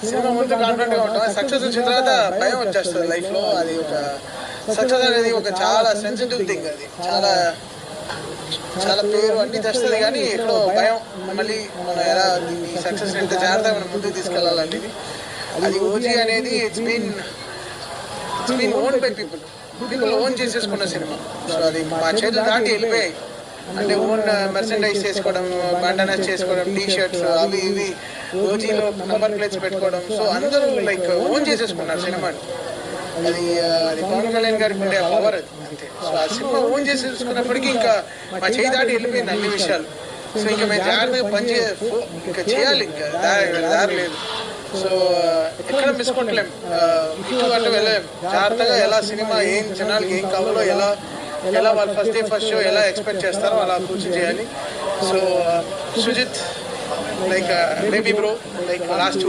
Cinema ముందు confident గా ఉంటాం, సక్సెస్ వచ్చిన తర్వాత భయం వచ్చేస్తుంది లైఫ్ లో. అది ఒక సక్సెస్ అనేది ఒక చాలా సెన్సిటివ్ థింగ్, అది చాలా చాలా పేరు అన్ని తెస్తుంది, కానీ ఎక్కడో భయం. మళ్ళీ మనం ఎలా ఈ సక్సెస్ ఎంత జాగ్రత్తగా మనం ముందుకు తీసుకెళ్ళాలంటే అది ఓజీ అనేది it's been own by people own చేసేసుకున్న సినిమా. సో అది మా చేతులు దాటి వెళ్ళిపోయాయి. అంటే ఓన్ మెర్సెండైజ్ చేసుకోవడం, బండనస్ చేసుకోవడం, టీ షర్ట్స్ అవి ఇవి ఓజీలో నంబర్ ప్లేట్స్ పెట్టుకోవడం. సో అందరూ లైక్ ఓన్ చేసేసుకున్నారు సినిమాని. అది పవన్ కళ్యాణ్ గారికి ఉండే పవర్ అంతే. సో ఆ సినిమా ఓన్ చేసేసుకున్నప్పటికీ ఇంకా మా చేయి దాటి వెళ్ళిపోయింది అన్ని విషయాలు. సో ఇంకా మేము జాగ్రత్తగా ఇంకా చేయాలి, ఇంకా దారి లేదు. సో ఎక్కడ మిస్ కొట్టలేం, ఇటు అటు వెళ్ళలేం. జాగ్రత్తగా ఎలా సినిమా ఏం జనాలకి ఏం కావాలో ఎలా వాళ్ళు ఫస్ట్ షో ఎలా ఎక్స్పెక్ట్ చేస్తారో అలా పూర్తి చేయాలి. So Sujeeth like baby bro, like last